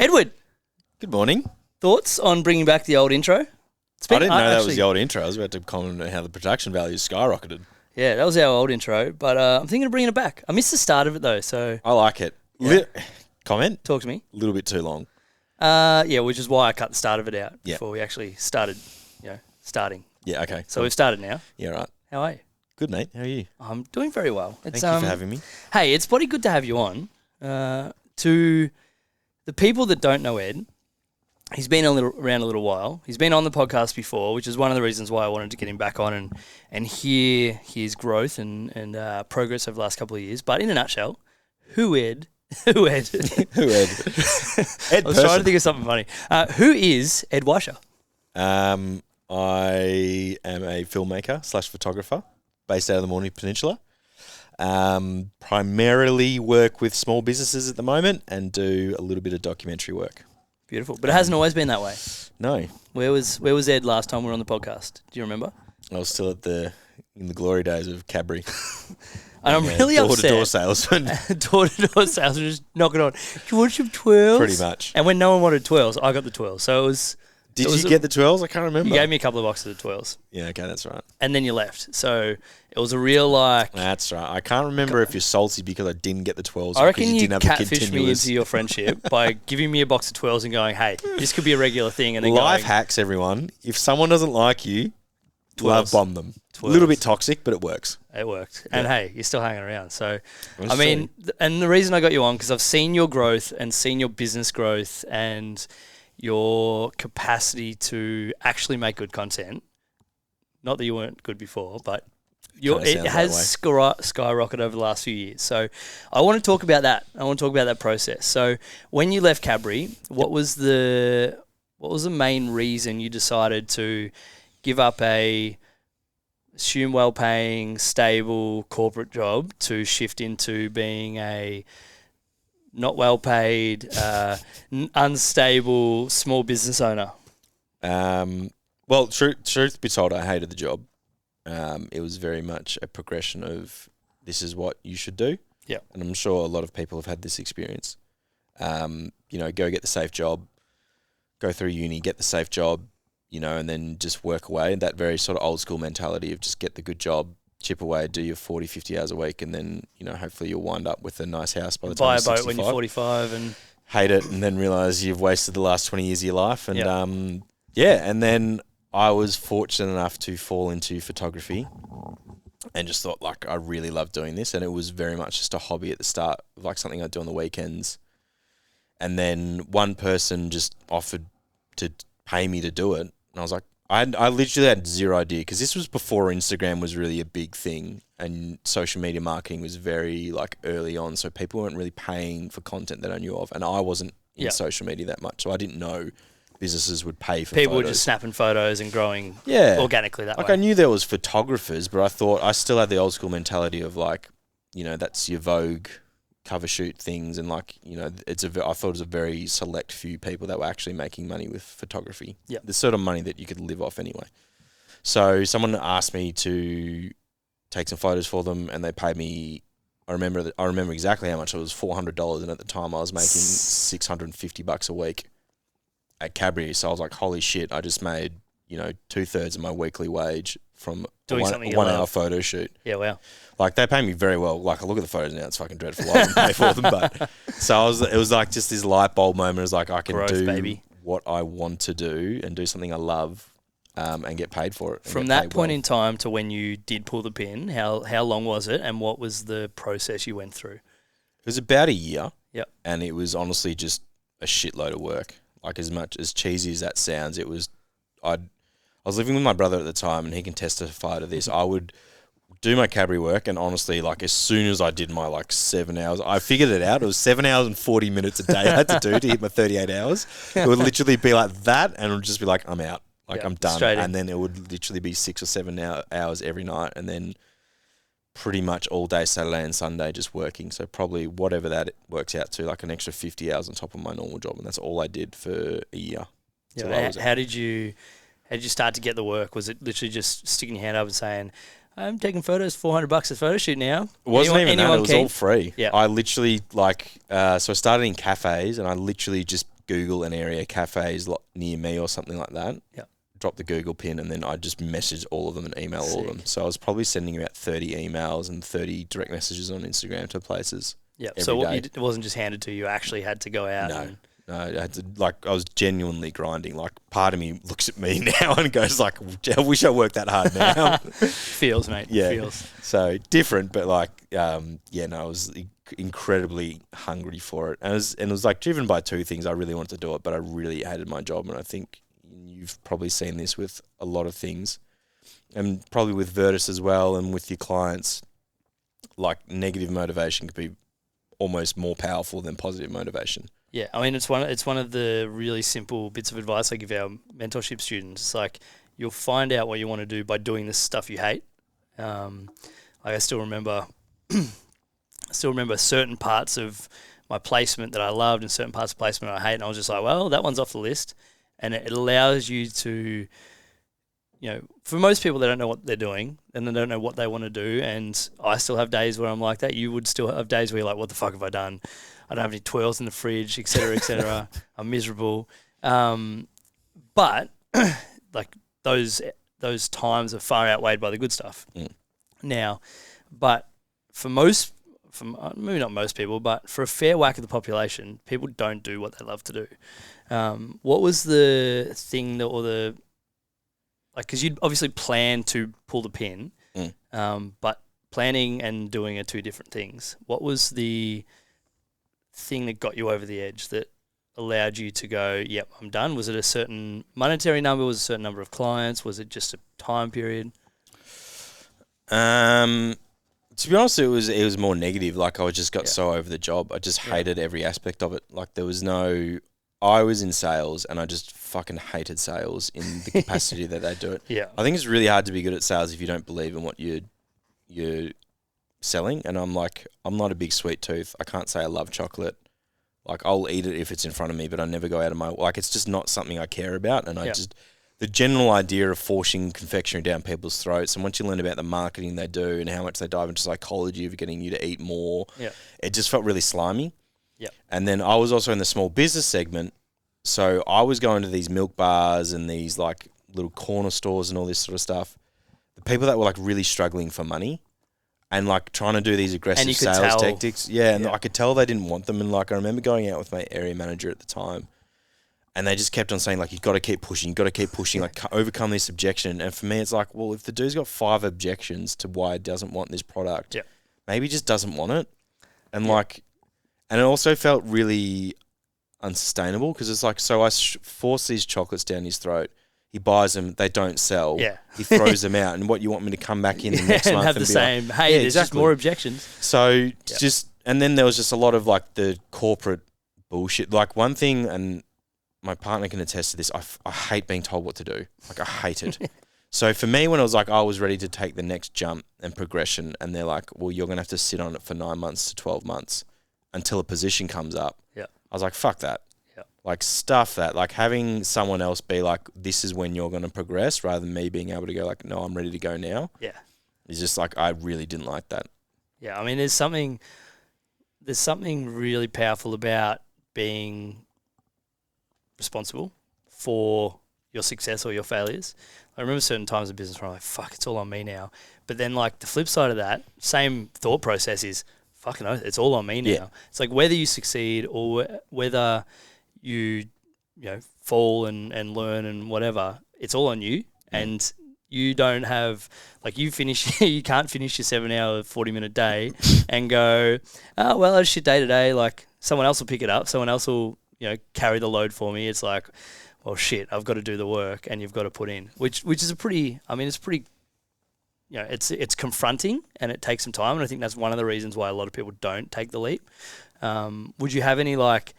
Edward, Good morning. thoughts on bringing back the old intro? I didn't know that was the old intro. I was about to comment on how the production value skyrocketed. Yeah, that was our old intro, but I'm thinking of bringing it back. I missed the start of it though, so I like it. Yeah. Comment? Talk to me. A little bit too long. Yeah, which is why I cut the start of it out Yeah. before we actually started, starting. Yeah, okay. So we've started now. Yeah, right. How are you? Good, mate. How are you? I'm doing very well. Thank you for having me. Hey, it's bloody good to have you on. To the people that don't know Ed, he's been around a little while. He's been on the podcast before, which is one of the reasons why I wanted to get him back on and hear his growth and progress over the last couple of years. But in a nutshell, who Ed? Who Ed? Who Ed? I was trying to think of something funny. Who is Ed Wischer? I am a filmmaker / photographer based out of the Mornington Peninsula. Primarily work with small businesses at the moment and do a little bit of documentary work. Beautiful. But it hasn't always been that way. No. Where was Ed last time we were on the podcast? Do you remember? I was still in the glory days of Cadbury. And I'm really upset. Door-to-door salesman. Door-to-door salesman, just knocking on. Do you want some twirls? Pretty much. And when no one wanted twirls, I got the twirls. So it was... Did you get the twirls? I can't remember. You gave me a couple of boxes of twirls. Yeah, okay, that's right. And then you left. So it was a real That's right. I can't remember if you're salty because I didn't get the twirls. I reckon you didn't have catfished me into your friendship by giving me a box of twirls and going, hey, this could be a regular thing. And then Life hacks, everyone. If someone doesn't like you, love bomb them. A Twirls. little bit toxic, but it works. It worked. Yeah. And hey, you're still hanging around. So, That's I mean, and the reason I got you on, because I've seen your growth and seen your business growth and your capacity to actually make good content. Not that you weren't good before, but it has skyrocketed over the last few years. So I want to talk about that. I want to talk about that process. So when you left Cadbury, what was the main reason you decided to give up a assume well-paying, stable corporate job to shift into being a not well-paid, unstable small business owner? Well, truth be told, I hated the job. It was very much a progression of this is what you should do. Yeah. And I'm sure a lot of people have had this experience. Go get the safe job, go through uni, get the safe job, and then just work away. And that very sort of old school mentality of just get the good job, chip away, do your 40, 50 hours a week, and then, hopefully you'll wind up with a nice house by the time you're 65. Buy a boat when you're 45 and... Hate it, and then realise you've wasted the last 20 years of your life. And, and then I was fortunate enough to fall into photography and just thought, I really love doing this. And it was very much just a hobby at the start, like something I'd do on the weekends. And then one person just offered to pay me to do it. And I was like, I literally had zero idea, because this was before Instagram was really a big thing and social media marketing was very early on. So people weren't really paying for content that I knew of. And I wasn't in social media that much. So I didn't know businesses would pay for people photos. Were just snapping photos and growing organically that way. I knew there was photographers, but I thought I still had the old school mentality of that's your Vogue cover shoot things, and I thought it was a very select few people that were actually making money with photography. Yeah, the sort of money that you could live off anyway. So someone asked me to take some photos for them, and they paid me. I remember exactly how much it was, $400, and at the time I was making $650 a week at Cadbury. So I was like, holy shit! I just made 2/3 of my weekly wage from doing a 1 hour photo shoot. Yeah, wow. They pay me very well. I look at the photos now, it's fucking dreadful. I wouldn't pay for them, but so it was just this light bulb moment. It was I can do what I want to do and do something I love, and get paid for it. From that point in time to when you did pull the pin, how long was it, and what was the process you went through? It was about a year. Yep. And it was honestly just a shitload of work. As much as cheesy as that sounds, it was. I was living with my brother at the time, and he can testify to this. I would do my Cadbury work, and honestly, as soon as I did my 7 hours, I figured it out. It was 7 hours and 40 minutes a day I had to do to hit my 38 hours. It would literally be like that, and it would just be I'm out. I'm done. And then it would literally be 6 or 7 hours every night, and then pretty much all day Saturday and Sunday just working. So probably whatever that works out to, an extra 50 hours on top of my normal job, and that's all I did for a year. Yeah, how did you start to get the work? Was it literally just sticking your hand up and saying, I'm taking photos, $400 a photo shoot now? It wasn't even that, it was all free. Yeah. I literally so I started in cafes, and I literally just Google an area, cafes near me or something like that. Yeah. Drop the Google pin, and then I'd just message all of them and email all of them. So I was probably sending about 30 emails and 30 direct messages on Instagram to places. Yeah. So it wasn't just handed to you. You actually had to go out. No, I had to, like, I was genuinely grinding. Like, part of me looks at me now and goes, like, I wish I worked that hard now. Feels, mate. Yeah. Feels. So I was incredibly hungry for it. And it was like driven by two things. I really wanted to do it, but I really hated my job. And I think you've probably seen this with a lot of things, and probably with Virtus as well, and with your clients. Like, negative motivation could be almost more powerful than positive motivation. Yeah, I mean, it's one of the really simple bits of advice I give our mentorship students. It's like, you'll find out what you want to do by doing the stuff you hate. I still remember certain parts of my placement that I loved and certain parts of placement I hate, and I was just like, well, that one's off the list. And it allows you to, for most people, they don't know what they're doing and they don't know what they want to do. And I still have days where I'm like that. You would still have days where you're like, what the fuck have I done? I don't have any twirls in the fridge, et cetera, et cetera. I'm miserable. But like those times are far outweighed by the good stuff. Now, but maybe not most people, but for a fair whack of the population, people don't do what they love to do. What was the thing because you'd obviously plan to pull the pin, but planning and doing are two different things. What was the thing that got you over the edge that allowed you to go, yep, I'm done? Was it a certain monetary number? Was it a certain number of clients? Was it just a time period? To be honest, it was more negative. Like, I just got so over the job. I just hated every aspect of it. Like, I was in sales and I just fucking hated sales in the capacity that they do it. Yeah. I think it's really hard to be good at sales if you don't believe in what you're selling. And I'm not a big sweet tooth. I can't say I love chocolate. Like, I'll eat it if it's in front of me, but I never go out of my, it's just not something I care about. And the general idea of forcing confectionery down people's throats, and once you learn about the marketing they do and how much they dive into psychology of getting you to eat more, it just felt really slimy. Yeah. And then I was also in the small business segment, so I was going to these milk bars and these like little corner stores and all this sort of stuff. The people that were like really struggling for money and like trying to do these aggressive sales tactics. Yeah, and I could tell they didn't want them. And like, I remember going out with my area manager at the time, and they just kept on saying, like, you've got to keep pushing, like, overcome this objection. And for me, it's like, well, if the dude's got 5 objections to why he doesn't want this product, maybe he just doesn't want it. And and it also felt really unsustainable, because it's like, so I force these chocolates down his throat. He buys them, they don't sell. Yeah. He throws them out. And what, you want me to come back in the next month have the same, like, hey, there's just more objections. So and then there was just a lot of like the corporate bullshit. Like, one thing, and my partner can attest to this, I hate being told what to do. Like, I hate it. So for me, when I was like, I was ready to take the next jump and progression, and they're like, well, you're going to have to sit on it for 9 months to 12 months until a position comes up. Yeah. I was like, fuck that. Yeah. Like, stuff that. Like, having someone else be like, this is when you're going to progress, rather than me being able to go like, no, I'm ready to go now. Yeah. It's just like, I really didn't like that. Yeah. I mean, there's something really powerful about being responsible for your success or your failures. I remember certain times in business where I'm like, fuck, it's all on me now. But then, like, the flip side of that, same thought process is, fucking oath, it's all on me now. Yeah. It's like, whether you succeed or whether you fall and learn and whatever, it's all on you. And you don't have, like, you can't finish your 7-hour, 40-minute day and go, oh, well, it's shit day today. Like, someone else will pick it up. Someone else will, carry the load for me. It's like, well, shit, I've got to do the work, and you've got to put in, which is it's pretty, it's confronting, and it takes some time. And I think that's one of the reasons why a lot of people don't take the leap. Would you have any like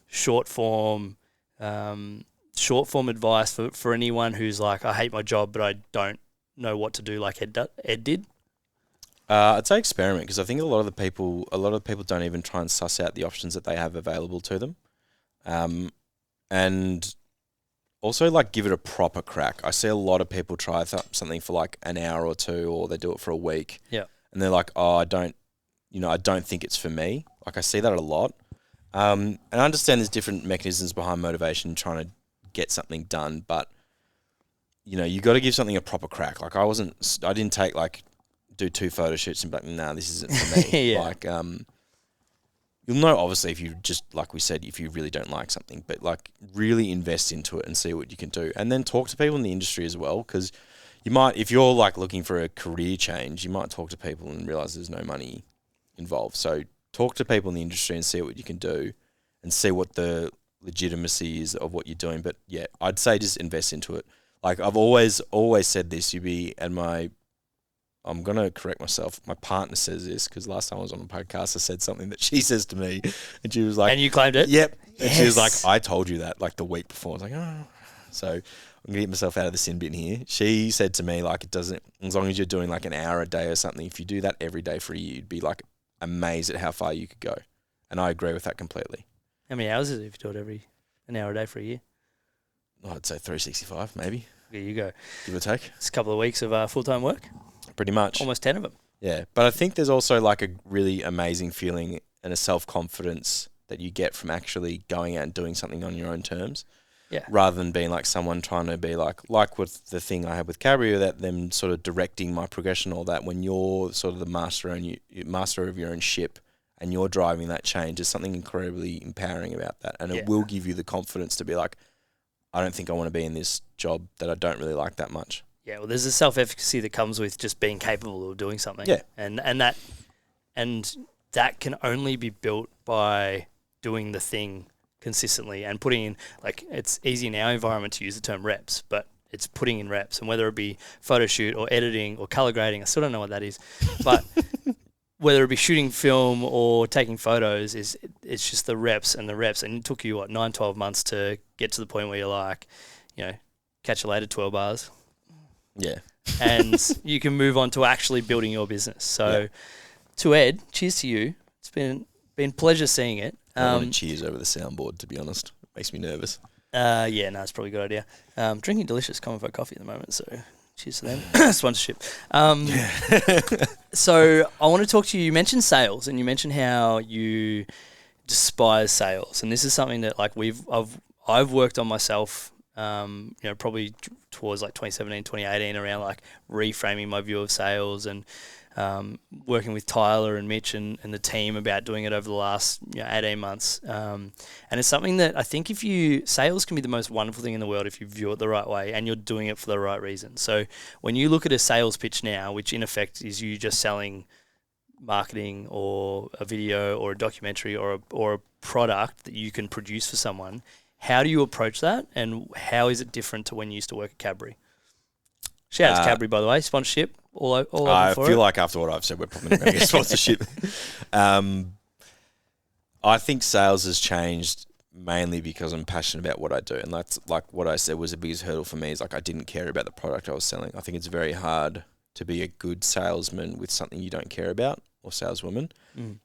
short form advice for anyone who's like, I hate my job, but I don't know what to do, like Ed did? I'd say experiment, because I think a lot of the people don't even try and suss out the options that they have available to them. And also, like, give it a proper crack. I see a lot of people try something for like an hour or two, or they do it for a week. Yeah. And they're like, oh, I don't think it's for me. Like, I see that a lot. And I understand there's different mechanisms behind motivation trying to get something done, but you know, you got to give something a proper crack. Like I didn't take like do 2 photo shoots and be like, nah, this isn't for me. Yeah. Like, you'll know obviously if you just, like we said, if you really don't like something, but like really invest into it and see what you can do, and then talk to people in the industry as well, because you might, if you're like looking for a career change, you might talk to people and realize there's no money involved. So talk to people in the industry and see what you can do, and see what the legitimacy is of what you're doing. But yeah, I'd say just invest into it. Like I've always said this, I'm going to correct myself. My partner says this because last time I was on a podcast, I said something that she says to me, and she was like... And you claimed it? Yep. Yes. And she was like, I told you that like the week before. I was like, oh. So I'm going to get myself out of the sin bin here. She said to me, like, it doesn't... As long as you're doing like an hour a day or something, if you do that every day for a year, you'd be like amazed at how far you could go. And I agree with that completely. How many hours is it if you do it an hour a day for a year? I'd say 365 maybe. There you go. Give or take. It's a couple of weeks of full-time work. Pretty much. Almost 10 of them. Yeah, but I think there's also like a really amazing feeling and a self-confidence that you get from actually going out and doing something on your own terms. Yeah. Rather than being like someone trying to be like with the thing I had with Cabrio, that them sort of directing my progression, all that, when you're sort of the master of your own ship and you're driving that change, there's something incredibly empowering about that. And it will give you the confidence to be like, I don't think I want to be in this job that I don't really like that much. Yeah, well, there's a self-efficacy that comes with just being capable of doing something. Yeah. And that can only be built by doing the thing consistently and putting in, like, it's easy in our environment to use the term reps, but it's putting in reps. And whether it be photo shoot or editing or color grading, I still don't know what that is, but whether it be shooting film or taking photos, it's just the reps and the reps. And it took you, 9, 12 months to get to the point where you're like, catch you later, 12 bars. Yeah. And you can move on to actually building your business. So to Ed, cheers to you. It's been pleasure seeing it. I want to cheers over the soundboard, to be honest. It makes me nervous. It's probably a good idea. Drinking delicious Common Folk coffee at the moment, so cheers to them. Sponsorship. So I want to talk to you. You mentioned sales, and you mentioned how you despise sales, and this is something that like I've worked on myself. Probably towards like 2017, 2018, around like reframing my view of sales, and working with Tyler and Mitch and the team about doing it over the last 18 months. And it's something that I think sales can be the most wonderful thing in the world if you view it the right way and you're doing it for the right reason. So when you look at a sales pitch now, which in effect is you just selling marketing or a video or a documentary or a product that you can produce for someone, how do you approach that, and how is it different to when you used to work at Cadbury? Shout out to Cadbury, by the way, sponsorship all over for it. I feel like after what I've said, we're probably not going to get sponsorship. I think sales has changed mainly because I'm passionate about what I do, and that's like what I said was the biggest hurdle for me is like I didn't care about the product I was selling. I think it's very hard to be a good salesman with something you don't care about, or saleswoman.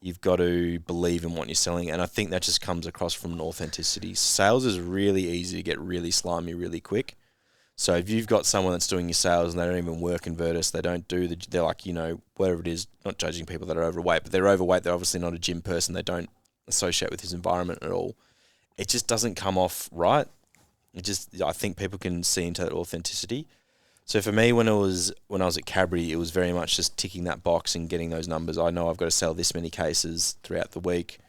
You've got to believe in what you're selling, and I think that just comes across from an authenticity. Sales is really easy to get really slimy really quick. So if you've got someone that's doing your sales and they don't even work in Virtus, they don't do they're like, whatever it is, not judging people that are overweight, but they're overweight, they're obviously not a gym person, they don't associate with his environment at all. It just doesn't come off right. I think people can see into that authenticity. So for me, when I was at Cadbury, it was very much just ticking that box and getting those numbers. I know I've got to sell this many cases throughout the week,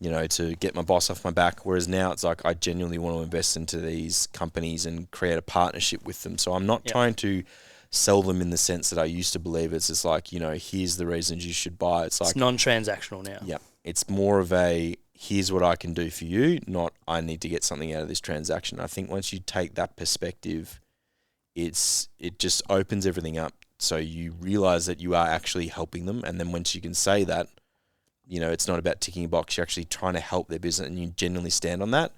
to get my boss off my back. Whereas now it's like I genuinely want to invest into these companies and create a partnership with them. So I'm not trying to sell them in the sense that I used to believe. It's just like, here's the reasons you should buy. It's non-transactional now. Yeah. It's more of a, here's what I can do for you, not I need to get something out of this transaction. I think once you take that perspective, it just opens everything up. So you realize that you are actually helping them. And then once you can say that, it's not about ticking a box, you're actually trying to help their business and you genuinely stand on that.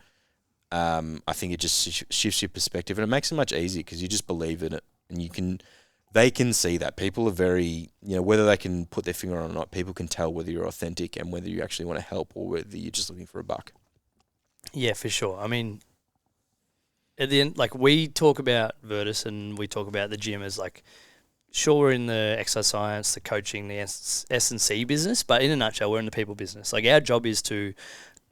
I think it just shifts your perspective and it makes it much easier because you just believe in it and they can see that. People are very, whether they can put their finger on it or not, people can tell whether you're authentic and whether you actually want to help or whether you're just looking for a buck. Yeah, for sure. I mean, at the end, like we talk about Virtus and we talk about the gym as like, sure, we're in the exercise science, the coaching, the S&C business, but in a nutshell, we're in the people business. Like our job is to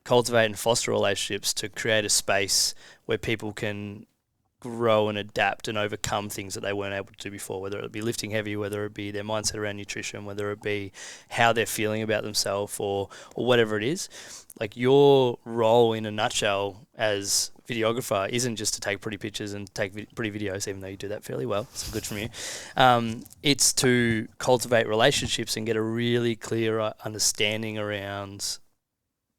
cultivate and foster relationships to create a space where people can grow and adapt and overcome things that they weren't able to do before, whether it be lifting heavy, whether it be their mindset around nutrition, whether it be how they're feeling about themselves or whatever it is. Like, your role in a nutshell as videographer isn't just to take pretty pictures and take pretty videos, even though you do that fairly well. So good from you. It's to cultivate relationships and get a really clear understanding around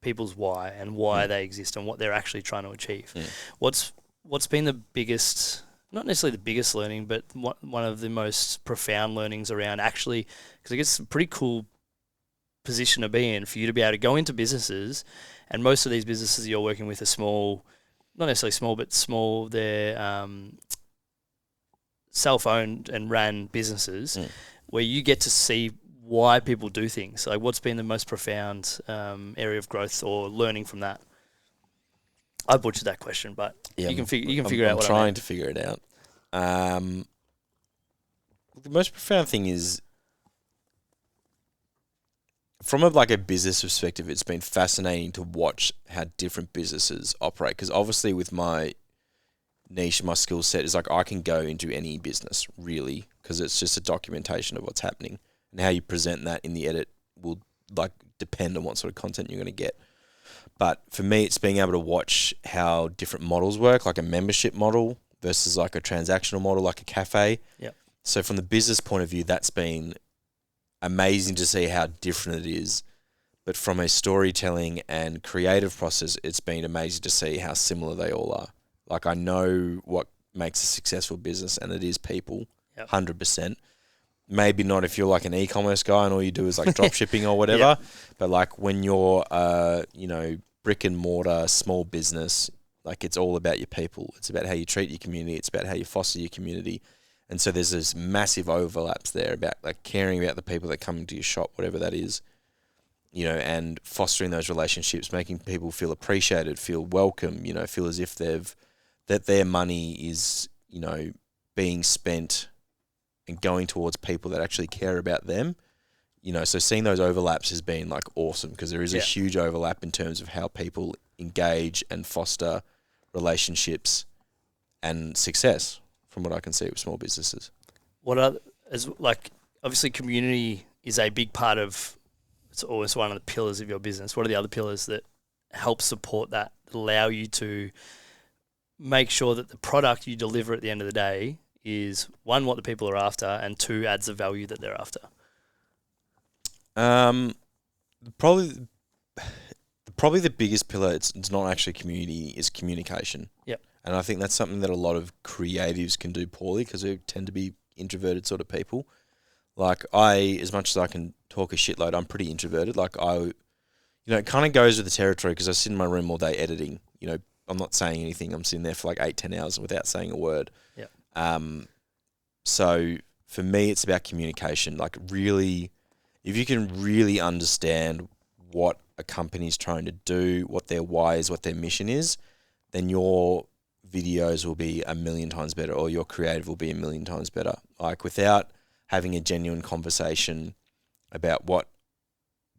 people's why and why they exist and what they're actually trying to achieve. What's been the biggest, not necessarily the biggest learning, but one of the most profound learnings around actually, because I guess it's a pretty cool position to be in for you to be able to go into businesses, and most of these businesses you're working with are small, not necessarily small, but small, they're self-owned and ran businesses where you get to see why people do things. Like, what's been the most profound area of growth or learning from that? I butchered that question, but you can figure out what I'm trying to figure it out. The most profound thing is, from a business perspective, it's been fascinating to watch how different businesses operate. Because obviously, with my niche, my skill set is I can go into any business really, because it's just a documentation of what's happening, and how you present that in the edit will depend on what sort of content you're going to get. But for me, it's being able to watch how different models work, like a membership model versus a transactional model, like a cafe. Yep. So from the business point of view, that's been amazing to see how different it is. But from a storytelling and creative process, it's been amazing to see how similar they all are. I know what makes a successful business, and it is people, 100%. Maybe not if you're an e-commerce guy and all you do is drop shipping or whatever. But when you're brick and mortar small business, it's all about your people. It's about how you treat your community. It's about how you foster your community. And so there's this massive overlaps there about caring about the people that come into your shop, whatever that is, and fostering those relationships, making people feel appreciated, feel welcome, feel as if that their money is, being spent and going towards people that actually care about them. So seeing those overlaps has been awesome, because there is a huge overlap in terms of how people engage and foster relationships and success, from what I can see with small businesses. Obviously community is a big part of, it's always one of the pillars of your business. What are the other pillars that help support that allow you to make sure that the product you deliver at the end of the day is, one, what the people are after, and two, adds the value that they're after? Probably the biggest pillar, it's not actually community, is communication. Yep. And I think that's something that a lot of creatives can do poorly, because we tend to be introverted sort of people. As much as I can talk a shitload, I'm pretty introverted. It kind of goes with the territory, because I sit in my room all day editing. I'm not saying anything. I'm sitting there for 8-10 hours without saying a word. Yeah. So for me, it's about communication. Really, if you can really understand what a company's trying to do, what their why is, what their mission is, then your videos will be a million times better, or your creative will be a million times better. Without having a genuine conversation about what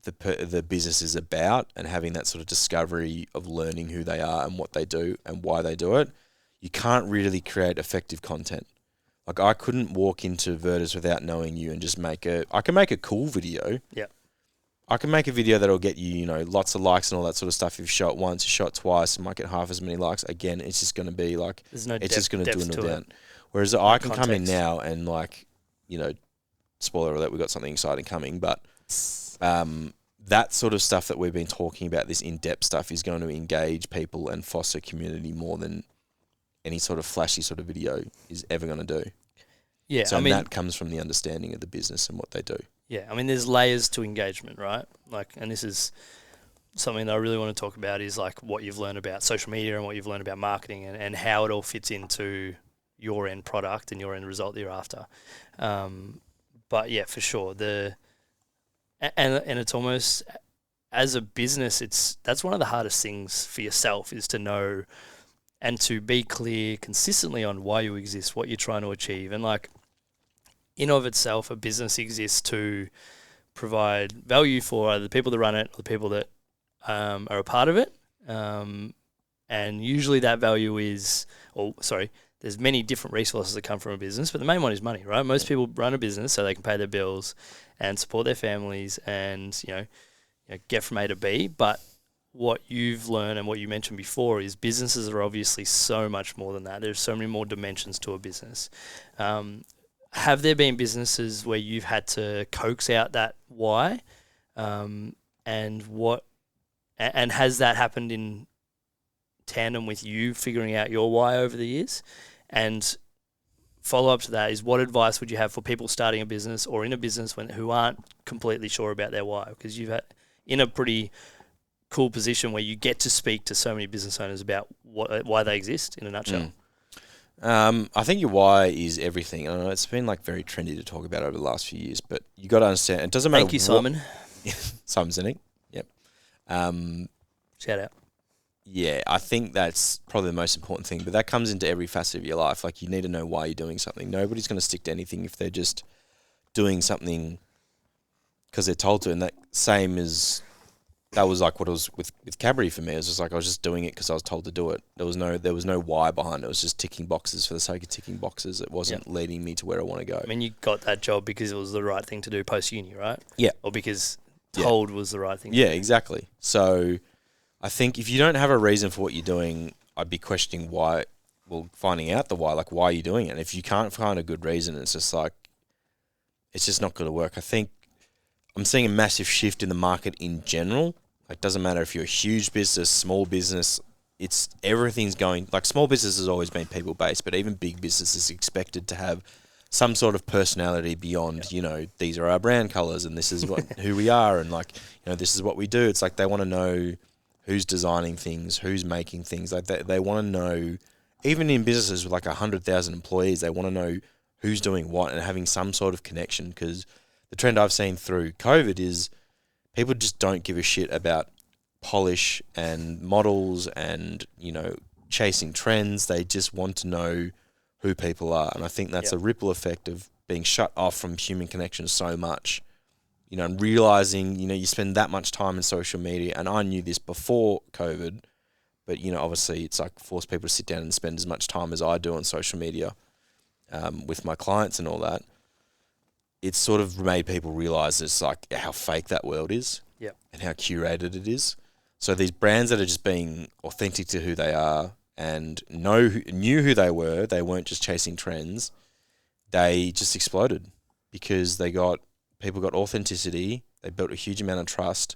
the business is about, and having that sort of discovery of learning who they are and what they do and why they do it, you can't really create effective content. I couldn't walk into Virtus without knowing you and just I can make a cool video. Yeah. I can make a video that'll get you, lots of likes and all that sort of stuff. If you shot once, you shot twice, you might get half as many likes. Again, it's just going to be there's no it's just going to dwindle down. It. Whereas I can come in now and spoiler alert, we've got something exciting coming, but that sort of stuff that we've been talking about, this in-depth stuff, is going to engage people and foster community more than any sort of flashy sort of video is ever going to do. Yeah, so that comes from the understanding of the business and what they do. Yeah, there's layers to engagement, right? And this is something that I really want to talk about, is what you've learned about social media and what you've learned about marketing, and how it all fits into your end product and your end result that you're after. But yeah, for sure, and it's almost, as a business, that's one of the hardest things for yourself, is to know and to be clear consistently on why you exist, what you're trying to achieve. And in of itself, a business exists to provide value for either the people that run it or the people that are a part of it. And usually that value is, there's many different resources that come from a business, but the main one is money, right? Most people run a business so they can pay their bills and support their families and, get from A to B. But what you've learned and what you mentioned before is businesses are obviously so much more than that. There's so many more dimensions to a business. Have there been businesses where you've had to coax out that why? And has that happened in tandem with you figuring out your why over the years? And follow up to that is, what advice would you have for people starting a business or in a business who aren't completely sure about their why? Because you've had in a pretty cool position where you get to speak to so many business owners about why they exist in a nutshell. I think your why is everything. I know it's been very trendy to talk about over the last few years, but you got to understand it doesn't matter. Thank you, Simon. Simon Sinek. Yep. Shout out. Yeah, I think that's probably the most important thing, but that comes into every facet of your life. You need to know why you're doing something. Nobody's going to stick to anything if they're just doing something because they're told to. And that was what it was with Cadbury for me. It was just I was just doing it because I was told to do it. There was no why behind it. It was just ticking boxes for the sake of ticking boxes. It wasn't leading me to where I want to go. I mean, you got that job because it was the right thing to do post-uni, right? Yeah. Or because told was the right thing to do. Yeah, exactly. So I think if you don't have a reason for what you're doing, I'd be questioning why, finding out the why, why are you doing it? And if you can't find a good reason, it's just it's just not going to work. I think I'm seeing a massive shift in the market in general. It doesn't matter if you're a huge business, small business, everything's going, small business has always been people-based, but even big business is expected to have some sort of personality beyond, these are our brand colors and this is who we are and this is what we do. It's they want to know who's designing things, who's making things. They want to know, even in businesses with 100,000 employees, they want to know who's doing what and having some sort of connection, because the trend I've seen through COVID is people just don't give a shit about polish and models and, chasing trends. They just want to know who people are. And I think that's a ripple effect of being shut off from human connection so much, and realizing, you spend that much time in social media. And I knew this before COVID, but, obviously it's force people to sit down and spend as much time as I do on social media with my clients and all that. It's sort of made people realize it's how fake that world is and how curated it is. So these brands that are just being authentic to who they are and knew who they weren't just chasing trends, they just exploded because people got authenticity, they built a huge amount of trust,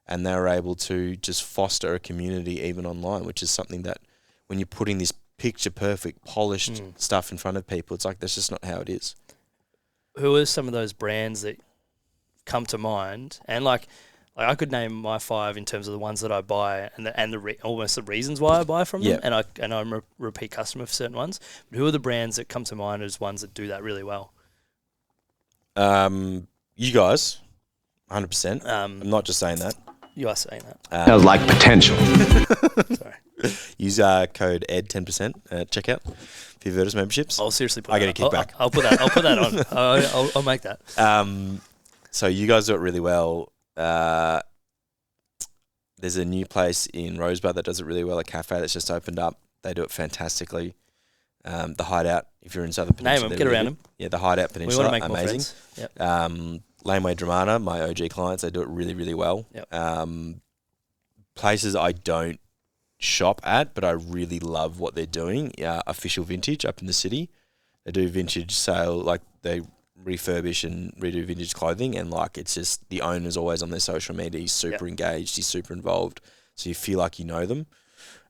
and they were able to just foster a community even online, which is something that when you're putting this picture perfect, polished stuff in front of people, it's that's just not how it is. Who are some of those brands that come to mind? And I could name my 5 in terms of the ones that I buy and almost the reasons why I buy from them. And I'm a repeat customer for certain ones. But who are the brands that come to mind as ones that do that really well? You guys, 100%. I'm not just saying that. You are saying that. That was potential. Sorry. Use code ED 10% at checkout for your Virtus memberships. I'll seriously put I get a kickback. I'll put that on. I'll make that. So you guys do it really well. There's a new place in Rosebud that does it really well, a cafe that's just opened up. They do it fantastically. The Hideout, if you're in Southern Peninsula. Name them, get around them. Yeah, the Hideout Peninsula, we want to make amazing. More friends. Yep. Laneway Dramata, my OG clients, they do it really, really well. Yep. Places I don't shop at, but I really love what they're doing. Official Vintage up in the city. They do vintage sale, they refurbish and redo vintage clothing, and it's just the owner's always on their social media. He's super engaged, he's super involved, so you feel like you know them.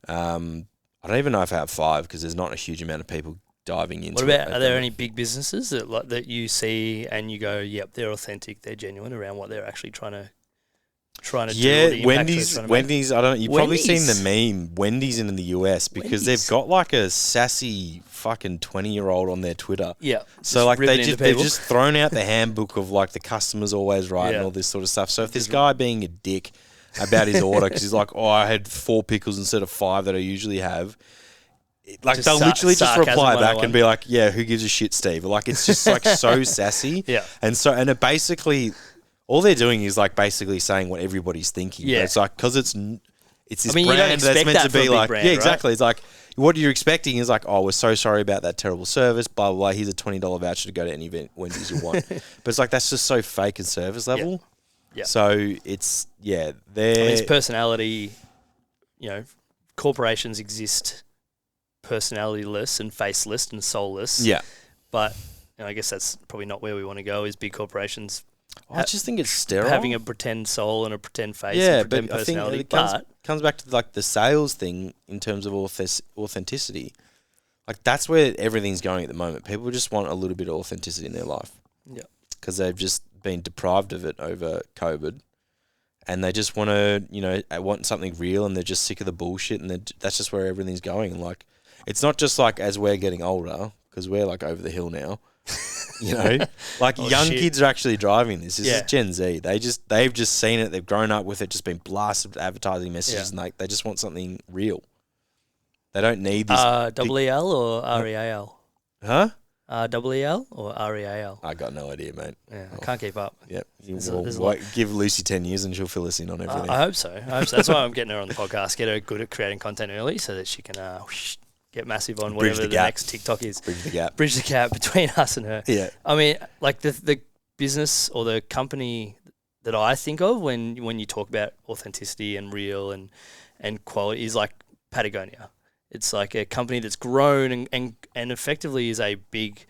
I don't even know if I have 5 because there's not a huge amount of people diving into it. What about, are there any big businesses that you see and you go, yep, they're authentic, they're genuine around what they're actually trying to do? Yeah, Wendy's. I don't. You've probably seen the meme Wendy's in the US because they've got a sassy fucking 20-year-old on their Twitter. Yeah. So they've just thrown out the handbook of the customer's always right and all this sort of stuff. So if this guy being a dick about his order because he's I had 4 pickles instead of 5 that I usually have. They'll literally just reply back and be yeah, who gives a shit, Steve? It's just so sassy. Yeah. And it basically, all they're doing is like basically saying what everybody's thinking. Yeah. But it's like, because it's this I mean, you don't brand that's expect meant that to from be a big like, brand, yeah, exactly. right? It's like, what you're expecting is like, oh, we're so sorry about that terrible service, blah, blah, blah. Here's a $20 voucher to go to any event, Wendy's you want. But it's like, that's just so fake and service level. Yeah. So it's, yeah, It's personality, corporations exist personality-less and faceless and soulless. Yeah. But I guess that's probably not where we want to go, is big corporations I just think it's sterile. having a pretend soul and a pretend face Yeah, and pretend but I think personality. it comes back to like the sales thing in terms of authenticity. Like that's where everything's going at the moment. People just want a little bit of authenticity in their life. Yeah. Because they've just been deprived of it over COVID. And they just want to, want something real, and they're just sick of the bullshit, and that's just where everything's going. And like, it's not just like as we're getting older, because we're like over the hill now, like young kids are actually driving this. This is Gen Z. They've just seen it. They've grown up with it, just been blasted with advertising messages, and like they just want something real. They don't need this. EEL or REAL? Huh? REEL or REAL? I got no idea, mate. Yeah, I can't keep up. Yep. There's Give Lucy 10 years and she'll fill us in on everything. I hope so. That's why I'm getting her on the podcast. Get her good at creating content early so that she can get massive on whatever the next TikTok is. Bridge the gap between us and her. Yeah. I mean, like the business or the company that I think of when you talk about authenticity and real and quality is like Patagonia. It's like a company that's grown and effectively is a big,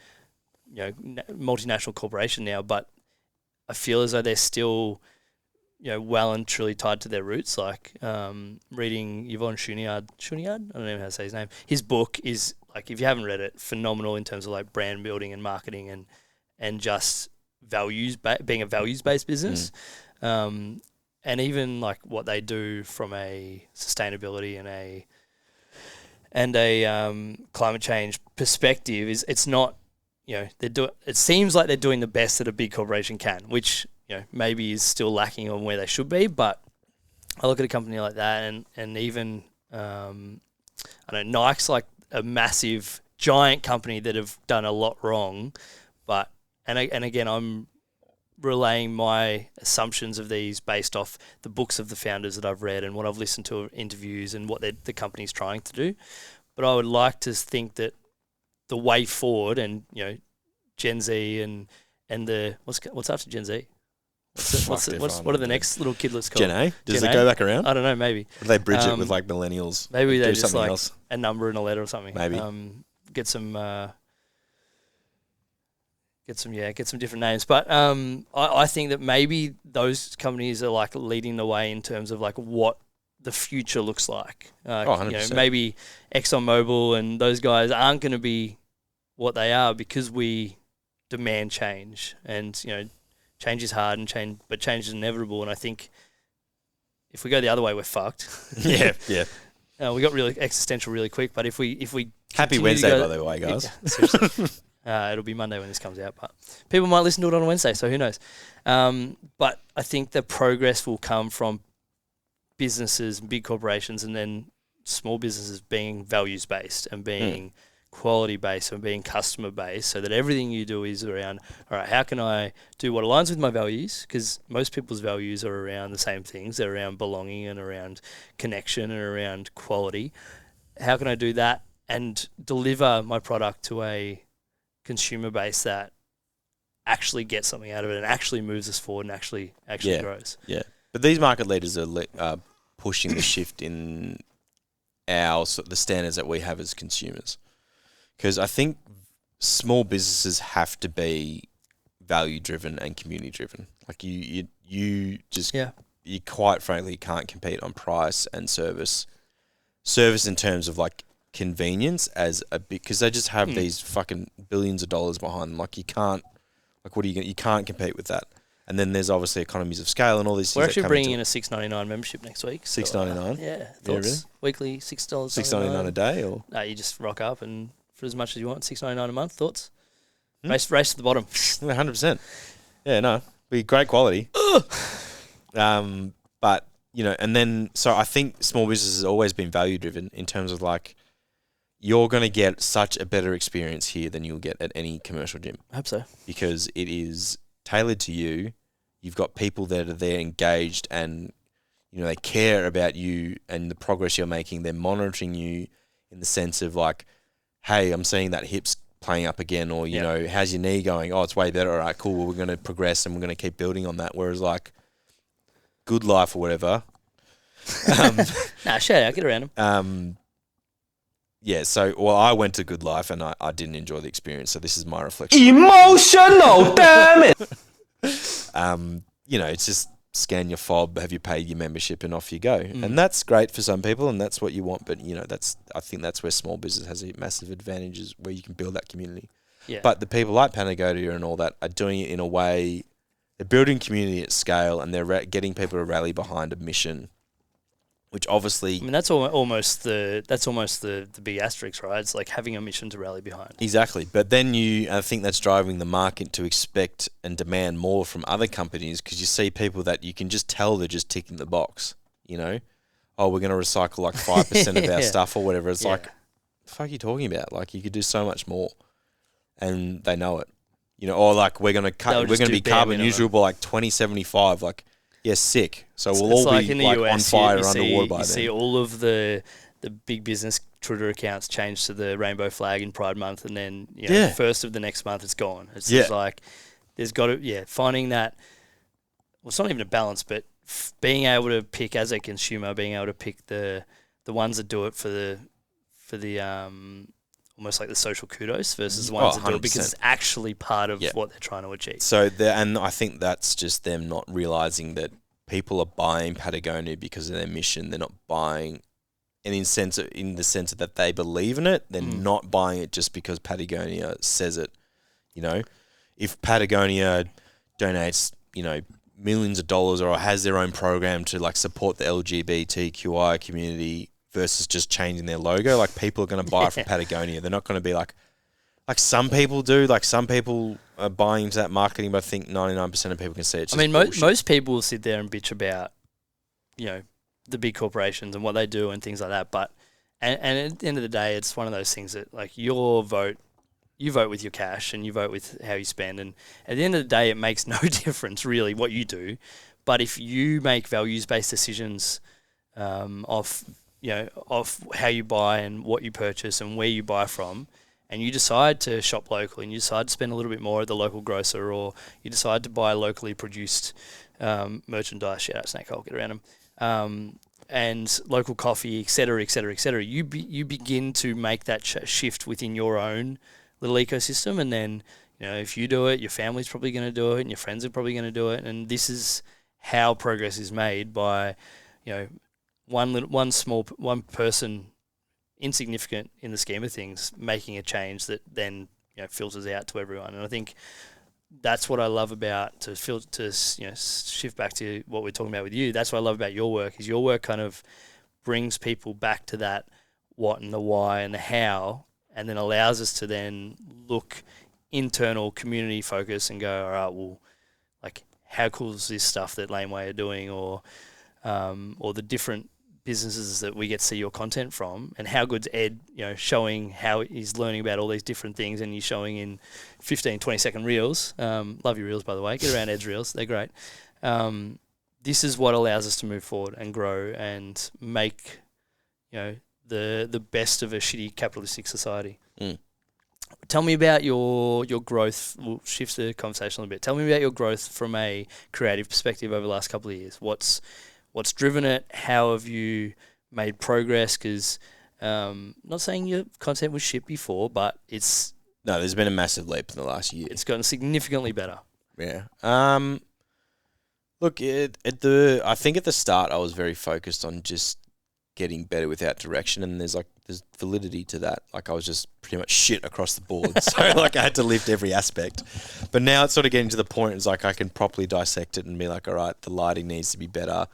multinational corporation now, but I feel as though they're still, well and truly tied to their roots. Like reading Yvon Chouinard, I don't know how to say his name. His book is, like, if you haven't read it, phenomenal in terms of like brand building and marketing and just values, being a values-based business. And even like what they do from a sustainability and a climate change perspective it's not, it seems like they're doing the best that a big corporation can, which, maybe is still lacking on where they should be. But I look at a company like that and even, I know Nike's like a massive, giant company that have done a lot wrong. But, and again, I'm relaying my assumptions of these based off the books of the founders that I've read and what I've listened to interviews and what the company's trying to do. But I would like to think that the way forward and, Gen Z and the what's after Gen Z? What are the next little kidlets called? Gen A? Does it go back around? I don't know, maybe. Or do they bridge it with like millennials? Maybe they do just something like else? a number and a letter or something. Maybe. Get some different names. But I think that maybe those companies are like leading the way in terms of like what the future looks like. 100%. Maybe ExxonMobil and those guys aren't going to be what they are because we demand change, and change is hard but change is inevitable. And I think if we go the other way, we're fucked. Yeah. We got really existential really quick, but if we Happy Wednesday, by the way, guys. Yeah, seriously. It'll be Monday when this comes out, but people might listen to it on a Wednesday, so who knows? But I think the progress will come from businesses, big corporations, and then small businesses being values-based and being quality-based and being customer-based, so that everything you do is around, all right, how can I do what aligns with my values? Because most people's values are around the same things. They're around belonging and around connection and around quality. How can I do that and deliver my product to a consumer base that actually gets something out of it and actually moves us forward and actually grows? Yeah. But these market leaders are pushing the shift in the standards that we have as consumers. Because I think small businesses have to be value driven and community driven. Like you quite frankly can't compete on price and service. Service in terms of like convenience as a big, because they just have these fucking billions of dollars behind them. Like you can't, like what are you can't compete with that. And then there's obviously economies of scale and all these things. We're actually bringing in a $6.99 membership next week. $6.99? Yeah. Thoughts? Really? Weekly $6. $6.99 a day, or? No, you just rock up and for as much as you want, $6.99 a month. Thoughts? Race to the bottom. 100%. Yeah, no, be great quality. But and then so I think small business has always been value driven in terms of like you're going to get such a better experience here than you'll get at any commercial gym. I hope so. Because it is tailored to you. You've got people that are there engaged and, you know, they care about you and the progress you're making. They're monitoring you in the sense of like, hey, I'm seeing that hip's playing up again, or, you know, how's your knee going? Oh, it's way better. All right, cool. Well, we're going to progress and we're going to keep building on that. Whereas like Good Life or whatever. Nah, shout out, get around him. Yeah, so, well, I went to Good Life and I didn't enjoy the experience, so this is my reflection. Emotional, damn it! You know, it's just scan your fob, have you paid your membership, and off you go. And that's great for some people, and that's what you want, but, you know, I think that's where small business has a massive advantage, is where you can build that community. Yeah. But the people like Panagonia and all that are doing it in a way, they're building community at scale, and they're getting people to rally behind a mission, which obviously... I mean, that's almost the big asterisk, right? It's like having a mission to rally behind. Exactly. But then I think that's driving the market to expect and demand more from other companies, because you see people that you can just tell they're just ticking the box, you know? Oh, we're going to recycle like 5% of our stuff or whatever. It's like, the fuck are you talking about? Like, you could do so much more. And they know it. You know, or like, we're going to be carbon neutral by like 2075. Like, yeah, sick. So we'll all like be in the like US, on fire you underwater by then. You see all of the big business Twitter accounts change to the rainbow flag in Pride Month, and then the first of the next month it's gone. It's just like there's got to finding that. Well, it's not even a balance, but being able to pick as a consumer, being able to pick the ones that do it for the almost like the social kudos versus the ones that do it because it's actually part of what they're trying to achieve. So, and I think that's just them not realizing that people are buying Patagonia because of their mission. They're not buying, and in the sense that they believe in it. They're not buying it just because Patagonia says it. You know, if Patagonia donates, you know, millions of dollars or has their own program to like support the LGBTQI community, versus just changing their logo, like people are going to buy it from Patagonia. They're not going to be like some people do. Like some people are buying into that marketing, but I think 99% of people can see it. I mean, most people will sit there and bitch about, you know, the big corporations and what they do and things like that. But and at the end of the day, it's one of those things that like you vote with your cash and you vote with how you spend. And at the end of the day, it makes no difference really what you do. But if you make values-based decisions of how you buy and what you purchase and where you buy from, and you decide to shop local and you decide to spend a little bit more at the local grocer, or you decide to buy locally produced merchandise, shout out Snake Hole, get around them, and local coffee, et cetera, et cetera, et cetera, you begin to make that shift within your own little ecosystem. And then, you know, if you do it, your family's probably going to do it and your friends are probably going to do it. And this is how progress is made by, you know, one person, insignificant in the scheme of things, making a change that then, you know, filters out to everyone. And I think that's what I love about shift back to what we're talking about with you. That's what I love about your work, is your work kind of brings people back to that what and the why and the how, and then allows us to then look internal, community focus, and go, all right, well, like, how cool is this stuff that Laneway are doing, or the different businesses that we get to see your content from, and how good's Ed, you know, showing how he's learning about all these different things, and he's showing in 15, 20-second reels. Love your reels, by the way. Get around Ed's reels. They're great. This is what allows us to move forward and grow and make, you know, the best of a shitty capitalistic society. Tell me about your growth. We'll shift the conversation a little bit. Tell me about your growth from a creative perspective over the last couple of years. What's driven it? How have you made progress? Because not saying your content was shit before, but there's been a massive leap in the last year. It's gotten significantly better. Yeah. Look, I think at the start I was very focused on just getting better without direction, and there's validity to that. Like, I was just pretty much shit across the board, so like I had to lift every aspect. But now it's sort of getting to the point, it's like I can properly dissect it and be like, all right, the lighting needs to be better.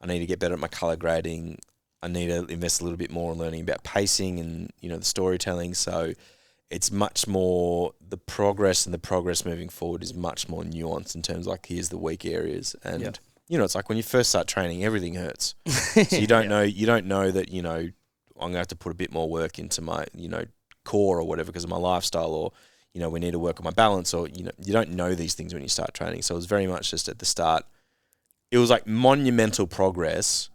I need to get better at my color grading. I need to invest a little bit more in learning about pacing and, you know, the storytelling. So it's much more, the progress moving forward is much more nuanced in terms of like, here's the weak areas. And, you know, it's like when you first start training, everything hurts. So you don't know that, you know, I'm going to have to put a bit more work into my, you know, core or whatever because of my lifestyle, or, we need to work on my balance, or, you don't know these things when you start training. So it was very much just at the start. It was like monumental progress.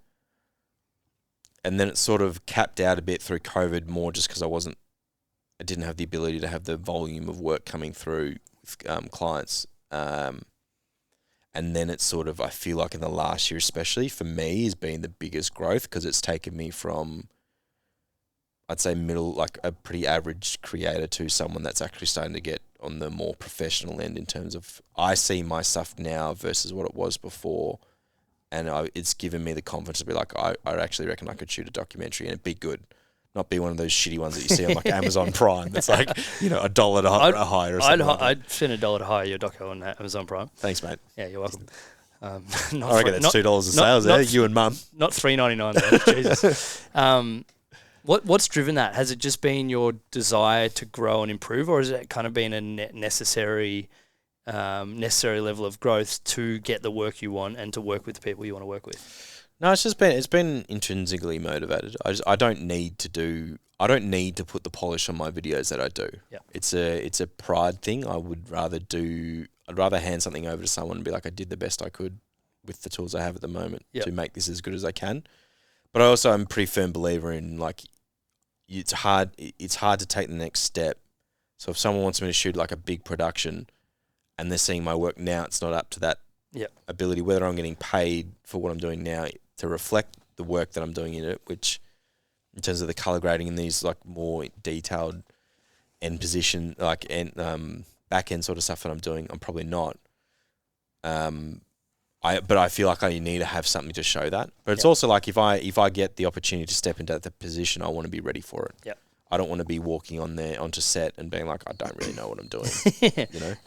And then it sort of capped out a bit through COVID, more just because I didn't have the ability to have the volume of work coming through with clients. And then it's sort of, I feel like in the last year especially, for me, has been the biggest growth, because it's taken me from, I'd say like a pretty average creator to someone that's actually starting to get on the more professional end in terms of, I see my stuff now versus what it was before. And it's given me the confidence to be like, I actually reckon I could shoot a documentary and it'd be good. Not be one of those shitty ones that you see on like Amazon Prime. That's like, $1 to hire or something. I'd spend $1 to hire your doco on Amazon Prime. Thanks, mate. Yeah, you're welcome. I reckon that's $2 of sales there, you and mum. Not $3.99 though, Jesus. What's driven that? Has it just been your desire to grow and improve, or has it kind of been a necessary level of growth to get the work you want and to work with the people you want to work with? No, it's been intrinsically motivated. I don't need to put the polish on my videos that I do. Yep. It's a pride thing. I'd rather hand something over to someone and be like, I did the best I could with the tools I have at the moment to make this as good as I can. But I also am a pretty firm believer in, like, it's hard to take the next step. So if someone wants me to shoot like a big production and they're seeing my work now, it's not up to that ability, whether I'm getting paid for what I'm doing now to reflect the work that I'm doing in it, which in terms of the color grading and these like more detailed end position, like back end sort of stuff that I'm doing, I'm probably not. But I feel like I need to have something to show that. But it's also like if I get the opportunity to step into that position, I want to be ready for it. Yep. I don't want to be walking onto set and being like, I don't really know what I'm doing.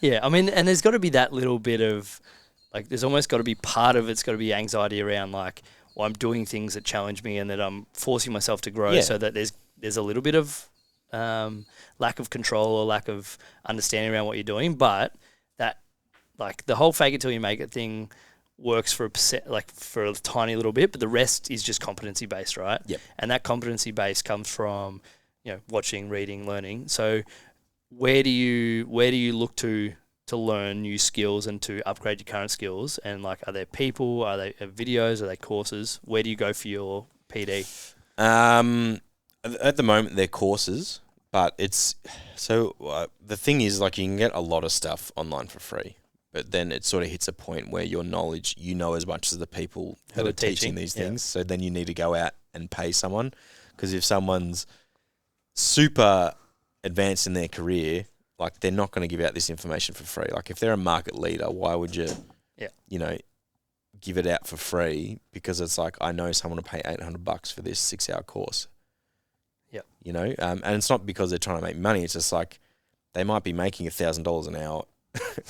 Yeah, I mean, and there's got to be that little bit of, like, there's almost got to be part of it's got to be anxiety around, like, well, I'm doing things that challenge me and that I'm forcing myself to grow, so that there's a little bit of lack of control or lack of understanding around what you're doing. But that, like, the whole fake it till you make it thing works for a tiny little bit, but the rest is just competency based, right? Yep. And that competency base comes from, watching, reading, learning. So where do you look to learn new skills and to upgrade your current skills? And, like, are there people, are they videos, are they courses? Where do you go for your PD? At the moment they're courses, but it's the thing is, like, you can get a lot of stuff online for free. But then it sort of hits a point where your knowledge, as much as the people that are teaching these things. So then you need to go out and pay someone. Because if someone's super advanced in their career, like, they're not going to give out this information for free. Like, if they're a market leader, why would you, give it out for free? Because it's like, I know someone will pay $800 for this 6-hour course. Yeah. And it's not because they're trying to make money. It's just like, they might be making $1,000 an hour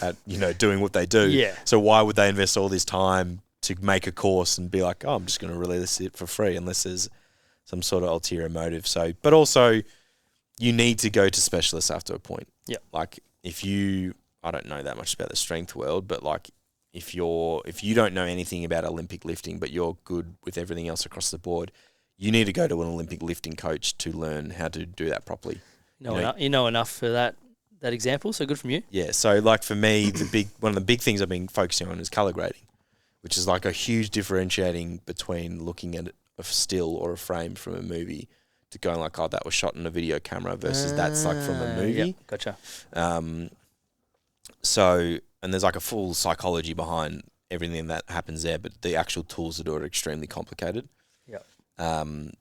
at doing what they do. Yeah. So why would they invest all this time to make a course and be like, oh, I'm just going to release it for free, unless there's some sort of ulterior motive. So, but also you need to go to specialists after a point. Yeah. Like, I don't know that much about the strength world, but, like, if you don't know anything about Olympic lifting, but you're good with everything else across the board, you need to go to an Olympic lifting coach to learn how to do that properly. You know enough for that example, so good from you. Yeah, so, like, for me, one of the big things I've been focusing on is color grading, which is like a huge differentiating between looking at a still or a frame from a movie to going like, oh, that was shot in a video camera versus that's like from a movie. Yep, gotcha. So, and there's like a full psychology behind everything that happens there, but the actual tools to do it are extremely complicated. Yeah.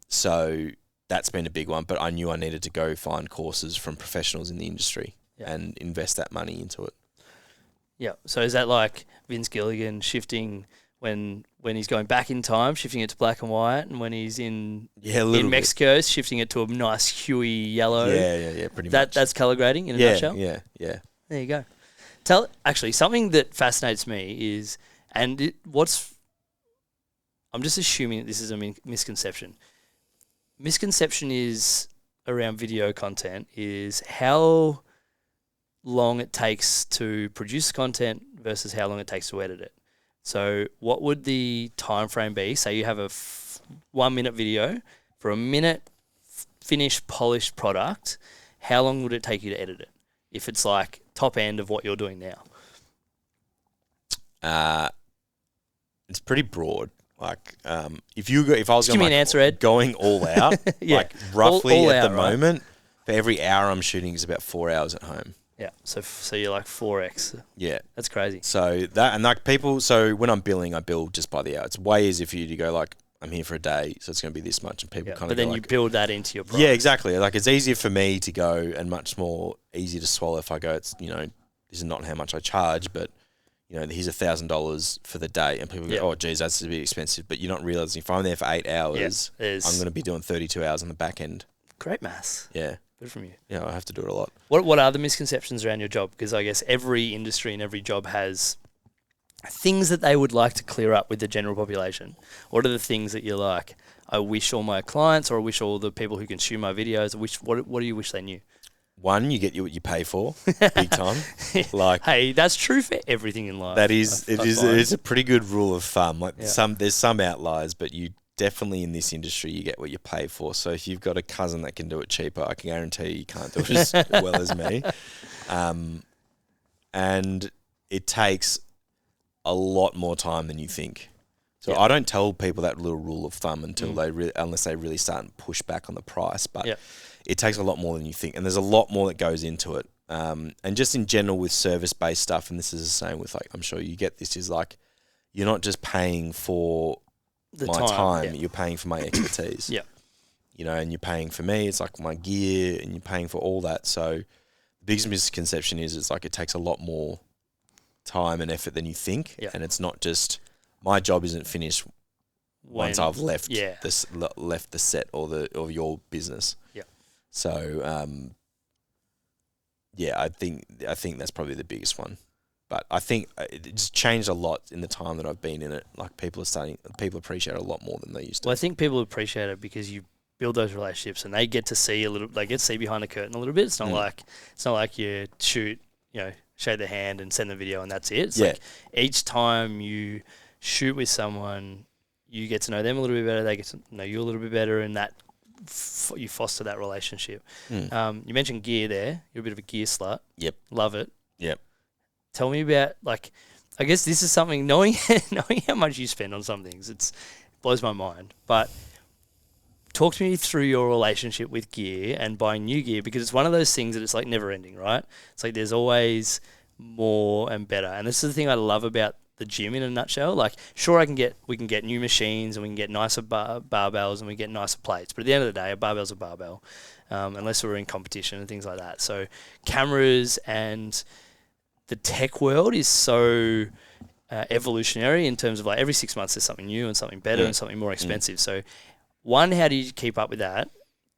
So that's been a big one, but I knew I needed to go find courses from professionals in the industry and invest that money into it. Yeah. So is that like Vince Gilligan shifting when he's going back in time, shifting it to black and white, and when he's in Mexico, shifting it to a nice huey yellow? Yeah, pretty much. That's color grading in a nutshell? Yeah. There you go. Actually, something that fascinates me is, I'm just assuming that this is a misconception. Misconception is around video content is how long it takes to produce content versus how long it takes to edit it. So what would the time frame be? Say you have a 1 minute video for a minute finished polished product. How long would it take you to edit it? if it's like top end of what you're doing now? It's pretty broad. Like, if I was Give me an answer, Ed. going all out, Yeah. like roughly All at out, the right? moment, for every hour I'm shooting is about 4 hours at home. Yeah. So you're like 4x. Yeah. That's crazy. So that, and like people, so when I'm billing, I bill just by the hour. It's way easier for you to go like, I'm here for a day, so it's going to be this much, and people Yeah. kind of. But then go you like, build that into your price. yeah, exactly. Like it's easier for me to go, and much more easy to swallow if I go. It's this is not how much I charge, but here's $1,000 for the day, and people go, oh geez, that's a bit expensive. But you're not realizing if I'm there for 8 hours, I'm going to be doing 32 hours on the back end. Great maths. Yeah. Good from you. Yeah, I have to do it a lot. What are the misconceptions around your job? Because I guess every industry and every job has things that they would like to clear up with the general population. What are the things that you're like, I wish all my clients, or I wish all the people who consume my videos, what do you wish they knew? One, you get what you pay for, big time. Like, hey, that's true for everything in life. That is, it is a pretty good rule of thumb. Like Yeah. there's some outliers, but you definitely in this industry you get what you pay for. So if you've got a cousin that can do it cheaper, I can guarantee you can't do it as well as me. And it takes a lot more time than you think. So I don't tell people that little rule of thumb until unless they really start and push back on the price. But it takes a lot more than you think, and there's a lot more that goes into it. And just in general with service-based stuff, and this is the same with like, I'm sure you get this, is like, you're not just paying for my time, you're paying for my expertise. Yeah. And you're paying for me, it's like my gear, and you're paying for all that. So the biggest misconception is it's like it takes a lot more time and effort than you think. Yeah. And it's not just, my job isn't finished once I've left the set or your business. Yeah. So I think that's probably the biggest one. But I think it's changed a lot in the time that I've been in it. Like people appreciate it a lot more than they used to. Well, I think people appreciate it because you build those relationships and they get to see behind the curtain a little bit. It's not like you shoot, shake their hand and send the video and that's it. It's like each time you shoot with someone, you get to know them a little bit better. They get to know you a little bit better, and that you foster that relationship. You mentioned gear there. You're a bit of a gear slut. Yep. Love it. Yep. Tell me about, like, I guess this is something, knowing how much you spend on some things, it blows my mind. But talk to me through your relationship with gear and buying new gear, because it's one of those things that it's like never ending, right? It's like there's always more and better. And this is the thing I love about the gym in a nutshell. Like, sure, we can get new machines and we can get nicer barbells and we get nicer plates. But at the end of the day, a barbell's a barbell, unless we're in competition and things like that. So cameras and the tech world is so evolutionary in terms of like every 6 months there's something new and something better and something more expensive. So one, how do you keep up with that?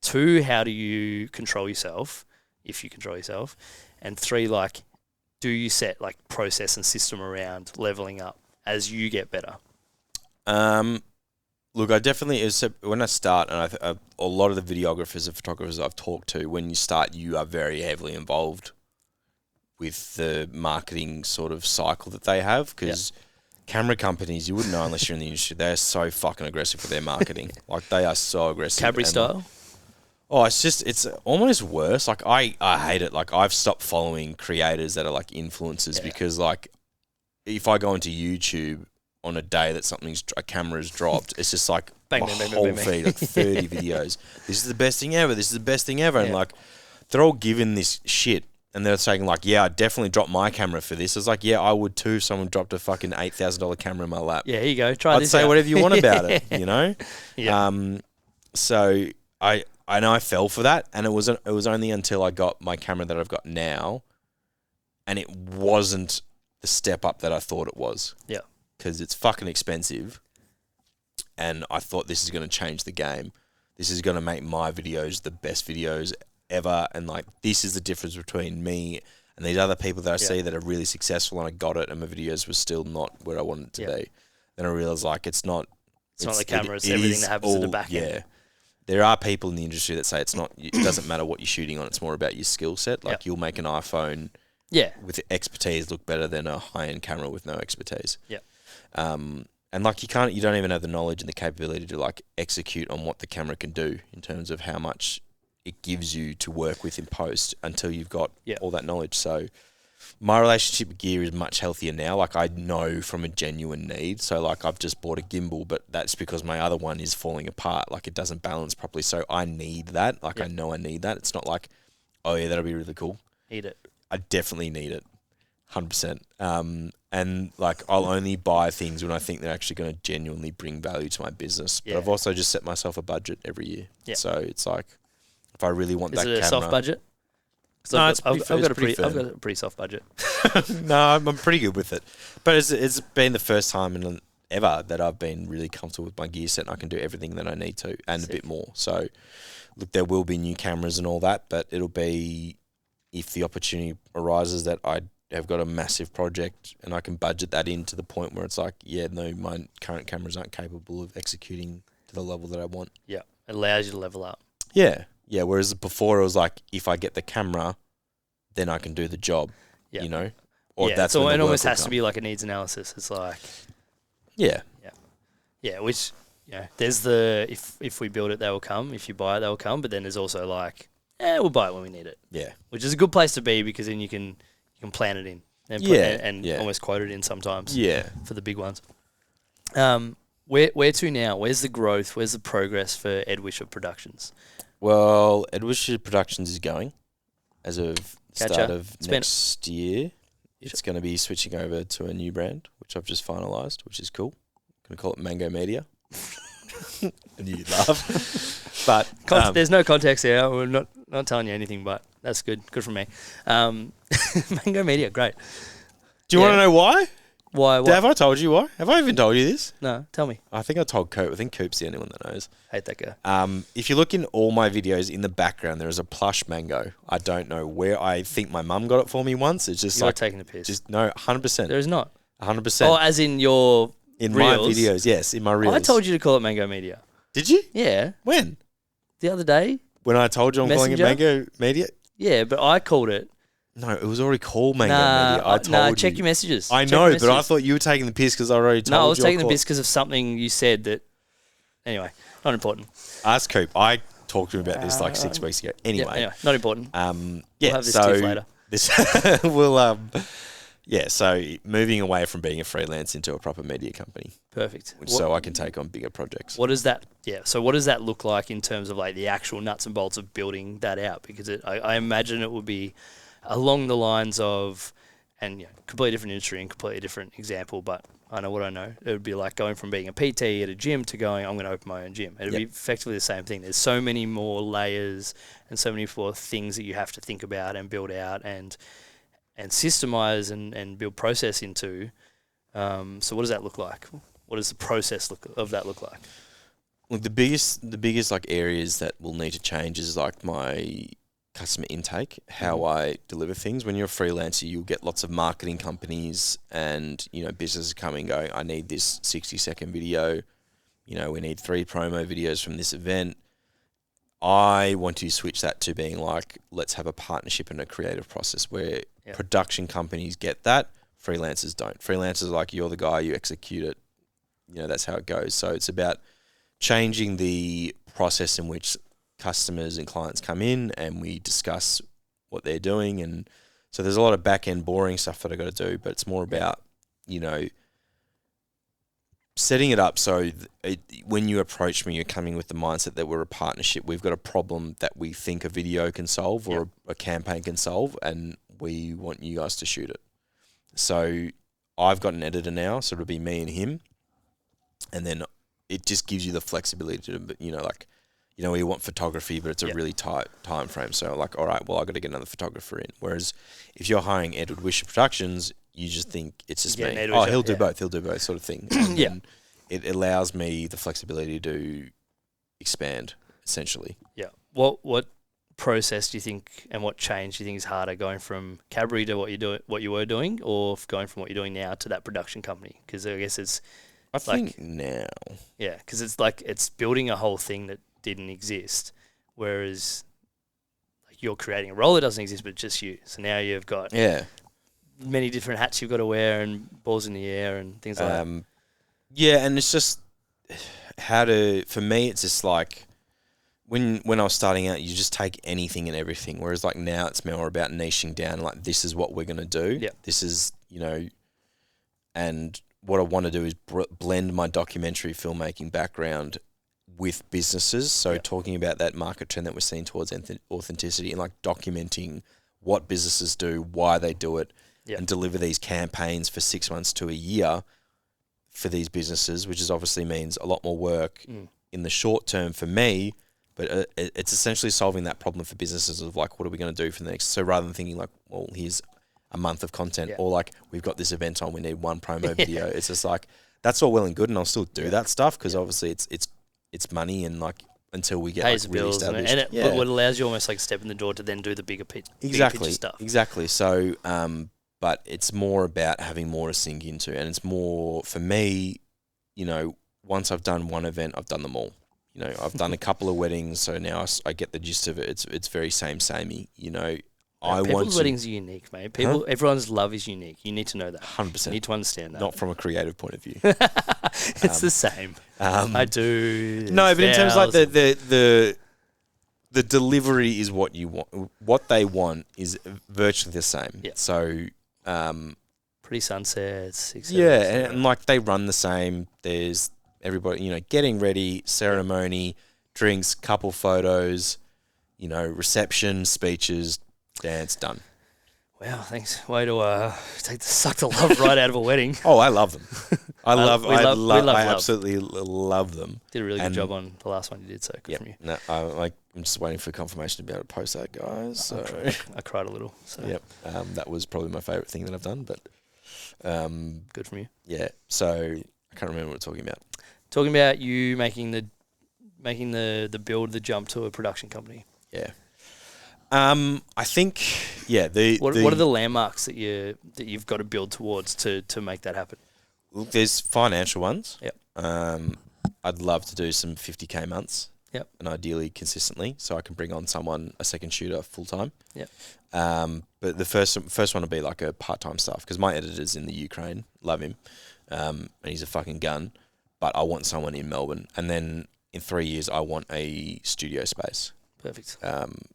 Two, how do you control yourself, if you control yourself? And three, like, do you set like process and system around leveling up as you get better? Look, I definitely, when I start, and a lot of the videographers and photographers I've talked to, when you start, you are very heavily involved with the marketing sort of cycle that they have, because camera companies, you wouldn't know unless you're in the industry, they're so fucking aggressive with their marketing. Like, they are so aggressive. Cadbury style? Oh, it's almost worse. Like, I hate it. Like, I've stopped following creators that are like influencers because, like, if I go into YouTube on a day that a camera's dropped, it's just like my whole feed, like 30 videos. This is the best thing ever. This is the best thing ever. And like, they're all given this shit. And they're saying like, yeah, I definitely dropped my camera for this. It's like, yeah, I would too if someone dropped a fucking $8,000 camera in my lap. Yeah, here you go. Try this. I'd say whatever you want about it, you know? Yeah. So I know I fell for that, and it was only until I got my camera that I've got now, and it wasn't the step up that I thought it was. Yeah. Because it's fucking expensive, and I thought this is going to change the game. This is going to make my videos the best videos ever, and like, this is the difference between me and these other people that I see that are really successful, and I got it, and my videos were still not where I wanted it to be. Then I realized like it's not the camera, it's everything that happens at the back end. Yeah. There are people in the industry that say it doesn't matter what you're shooting on, it's more about your skill set. Like, you'll make an iPhone with expertise look better than a high-end camera with no expertise. Yeah. And like, you don't even have the knowledge and the capability to like execute on what the camera can do in terms of how much it gives you to work with in post until you've got Yeah. all that knowledge. So my relationship with gear is much healthier now. Like I know from a genuine need. So like I've just bought a gimbal, but that's because my other one is falling apart. Like it doesn't balance properly. So I need that. Like I know I need that. It's not like, oh yeah, that'll be really cool. Need it. I definitely need it. 100%. And like I'll only buy things when I think they're actually going to genuinely bring value to my business. But I've also just set myself a budget every year. Yeah. So it's like if I really want that camera. Is it a soft budget? No, I've got a pretty soft budget. No, I'm pretty good with it. But it's been the first time ever that I've been really comfortable with my gear set and I can do everything that I need to and a bit more. So look, there will be new cameras and all that, but it'll be if the opportunity arises that I have got a massive project and I can budget that in to the point where it's like, yeah, no, my current cameras aren't capable of executing to the level that I want. Yeah, it allows you to level up. Yeah, yeah. Whereas before it was like, if I get the camera, then I can do the job, you know? Or that's so when it the almost work will has to come. be like a needs analysis. It's like... Yeah. Yeah, which, there's if we build it, they will come. If you buy it, they will come. But then there's also like, we'll buy it when we need it. Yeah. Which is a good place to be because then you can plan it in and almost quote it in sometimes. Yeah. For the big ones. Where to now? Where's the growth? Where's the progress for Ed Wischer Productions? Well, Ed Wischer Productions is going as of start of next year. It's going to be switching over to a new brand, which I've just finalised, which is cool. Going to call it Mango Media. And you'd laugh. But there's no context here. We're not telling you anything, but that's good. Good for me. Mango Media, great. Do you want to know why? Why? Have I told you why? Have I even told you this? No, tell me. I think I told Coop. I think Coop's the only one that knows. Hate that guy. If you look in all my videos, in the background, there is a plush mango. I don't know where. I think my mum got it for me once. It's just You're like taking the piss. Just no, 100%. There is not. 100%. Oh, as in your in reels? my videos, yes, in my reels. I told you to call it Mango Media. Did you? Yeah. When? The other day. When I told you I'm calling it Mango Media? Yeah, but I called it. No, it was already called Mango Media. I told you. Check your messages. I know, but I thought you were taking the piss because I already told you. No, I was taking the piss because of something you said that... Anyway, not important. Ask Coop. I talked to him about this like 6 weeks ago. Anyway, not important. Yeah, we'll have this tiff later. So moving away from being a freelance into a proper media company. Perfect. So I can take on bigger projects. What does that... Yeah, so what does that look like in terms of like the actual nuts and bolts of building that out? Because I imagine it would be along the lines of... And completely different industry and completely different example, but I know what I know. It would be like going from being a PT at a gym to going, I'm going to open my own gym. It would be effectively the same thing. There's so many more layers and so many more things that you have to think about and build out and systemize and build process into. So what does that look like? What does the process of that look like? Look, the biggest like areas that will need to change is like my customer intake, how I deliver things. When you're a freelancer, you'll get lots of marketing companies and, businesses coming going, I need this 60-second video. We need 3 promo videos from this event. I want to switch that to being like, let's have a partnership and a creative process where production companies get that, freelancers don't. Freelancers are like, you're the guy, you execute it. That's how it goes. So it's about changing the process in which customers and clients come in and we discuss what they're doing. And so there's a lot of back-end boring stuff that I got to do, but it's more about, setting it up so when you approach me, you're coming with the mindset that we're a partnership. We've got a problem that we think a video can solve or a campaign can solve, and we want you guys to shoot it. So I've got an editor now, so it'll be me and him. And then it just gives you the flexibility to, you want photography, but it's a really tight time frame. So like, all right, well, I've got to get another photographer in. Whereas if you're hiring Ed Wischer Productions, you just think it's just me. Oh, he'll do both sort of thing. And it allows me the flexibility to expand, essentially. Yeah. What process do you think and what change do you think is harder, going from Cadbury to what you were doing, or going from what you're doing now to that production company? Because I guess it's... I think now. Yeah, because it's like it's building a whole thing that didn't exist, whereas like you're creating a role that doesn't exist, but just you. So now you've got many different hats you've got to wear and balls in the air and things like that. Yeah, and it's just for me, it's just like when I was starting out, you just take anything and everything. Whereas like now it's more about niching down. Like this is what we're going to do. Yeah. This is, and what I want to do is blend my documentary filmmaking background with businesses. So talking about that market trend that we're seeing towards authenticity and like documenting what businesses do, why they do it, and deliver these campaigns for 6 months to a year for these businesses, which is obviously means a lot more work in the short term for me, but it's essentially solving that problem for businesses of like, what are we going to do for the next? So rather than thinking like, well, here's a month of content or like, we've got this event on, we need one promo video. It's just like, that's all well and good. And I'll still do that stuff because obviously it's money and like, until we get pays like, the really bills established. and it what allows you almost like step in the door to then do the bigger picture stuff. Exactly. So, but it's more about having more to sink into, and it's more for me, once I've done one event, I've done them all. I've done a couple of weddings, so now I get the gist of it. It's very samey. People's weddings are unique, mate. Everyone's love is unique. You need to know that. 100%. You need to understand that. Not from a creative point of view. It's the same. I do. No, but in terms of like the delivery is what you want. What they want is virtually the same. Yeah. So, pretty sunsets. And like they run the same. There's everybody, getting ready, ceremony, drinks, couple photos, reception, speeches, dance, done. Wow, thanks. Way to suck the love right out of a wedding. Oh, I love them. I love absolutely love them. Did a really good job on the last one you did, so good from you. No, I'm just waiting for confirmation to be able to post that, guys. So. I cried a little. So. Yep, that was probably my favourite thing that I've done, but good from you. Yeah, so I can't remember what we're talking about. Talking about you making the build, the jump to a production company. Yeah. I think, what are the landmarks that you've got to build towards to make that happen? Look, there's financial ones. Yep. I'd love to do some 50K months. Yep. And ideally consistently, so I can bring on a second shooter full time. Yep. But the first one will be like a part-time stuff because my editor's in the Ukraine, love him, and he's a fucking gun. But I want someone in Melbourne, and then in 3 years I want a studio space. Perfect.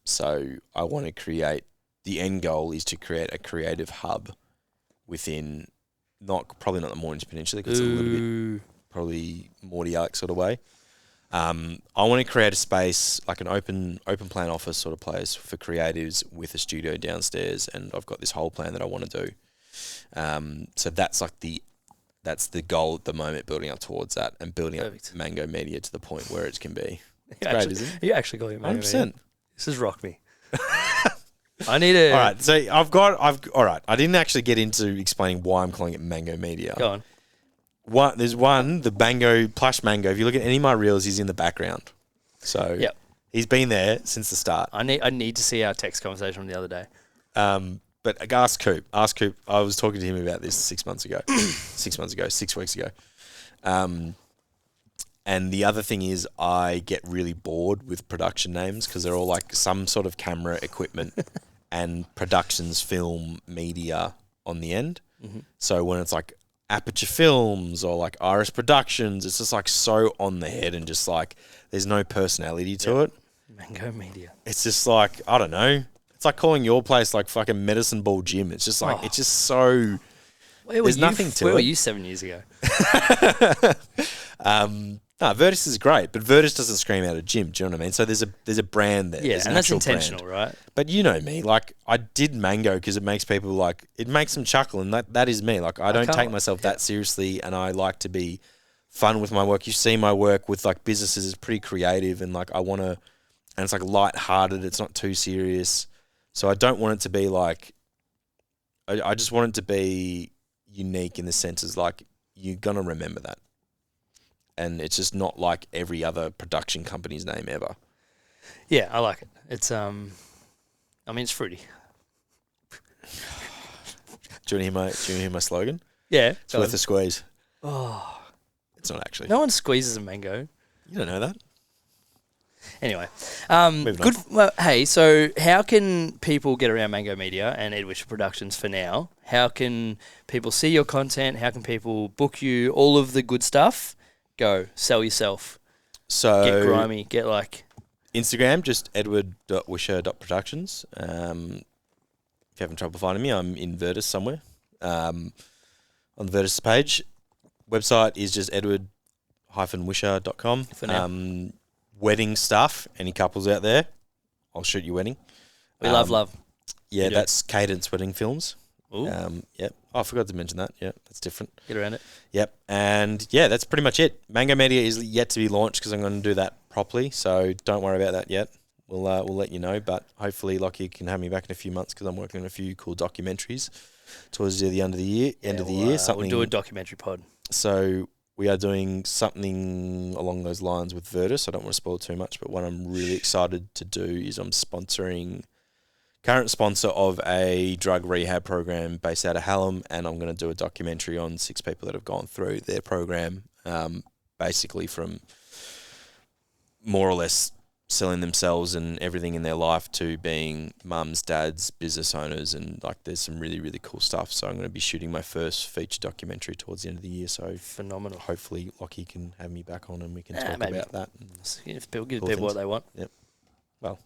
So I want to create. The end goal is to create a creative hub within, probably not the Mornington Peninsula because it's a little bit probably Morty Arc sort of way. I want to create a space like an open plan office sort of place for creatives with a studio downstairs, and I've got this whole plan that I want to do. So that's the goal at the moment, building up towards that and building up Mango Media to the point where it can be. It's great, isn't it? You actually got your Mango 100%. Media. This has rocked me. I need a... All right, so all right. I didn't actually get into explaining why I'm calling it Mango Media. Go on. There's the Bango, Plush Mango. If you look at any of my reels, he's in the background. So he's been there since the start. I need to see our text conversation from the other day. But ask Coop. I was talking to him about this 6 months ago. 6 weeks ago. And the other thing is I get really bored with production names because they're all like some sort of camera equipment and productions, film, media on the end. Mm-hmm. So when it's like Aperture Films or like Iris Productions, it's just like so on the head and just like there's no personality to it. Mango Media. It's just like, I don't know. It's like calling your place like fucking Medicine Ball Gym. It's just like, it's just so... There's nothing to it. Where were you 7 years ago? No, Virtus is great, but Virtus doesn't scream out a gym. Do you know what I mean? So there's a brand there. Yeah, and that's intentional, right? But you know me, like I did Mango because it makes people like it makes them chuckle, and that is me. Like I don't take myself that seriously, and I like to be fun with my work. You see my work with like businesses is pretty creative, and like I want to, and it's like light-hearted. It's not too serious, so I don't want it to be like. I just want it to be unique in the sense is like you're gonna remember that. And it's just not like every other production company's name ever. Yeah, I like it. It's it's fruity. Do you want to hear my slogan? Yeah. It's worth a squeeze. Oh. It's not actually. No one squeezes a mango. You don't know that. Anyway. Good. Well, hey, so how can people get around Mango Media and Ed Wischer Productions for now? How can people see your content? How can people book you? All of the good stuff. Go sell yourself. So get grimy. Get like. Instagram, just edward.wisher.productions. If you're having trouble finding me, I'm in Virtus somewhere on the Virtus page. Website is just edward-wisher.com. Wedding stuff, any couples out there, I'll shoot your wedding. We love. Yeah, that's Cadence Wedding Films. Ooh. Yep. Oh, I forgot to mention that. Yeah, that's different. Get around it. Yep. And yeah, that's pretty much it. Mango Media is yet to be launched because I'm going to do that properly. So don't worry about that yet. We'll let you know. But hopefully, Lachie can have me back in a few months because I'm working on a few cool documentaries towards the end of the year. We'll do a documentary pod. So we are doing something along those lines with Virtus. I don't want to spoil too much, but what I'm really excited to do is I'm sponsoring. Current sponsor of a drug rehab program based out of Hallam, and I'm going to do a documentary on 6 people that have gone through their program, basically from more or less selling themselves and everything in their life to being mums, dads, business owners, and like there's some really, really cool stuff. So I'm going to be shooting my first feature documentary towards the end of the year. So phenomenal. Hopefully Lachie can have me back on and we can talk about that. If people give people what they want. Yep. Well,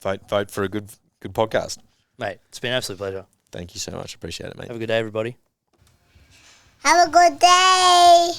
vote for a good podcast. Mate, it's been an absolute pleasure. Thank you so much. Appreciate it, mate. Have a good day, everybody. Have a good day.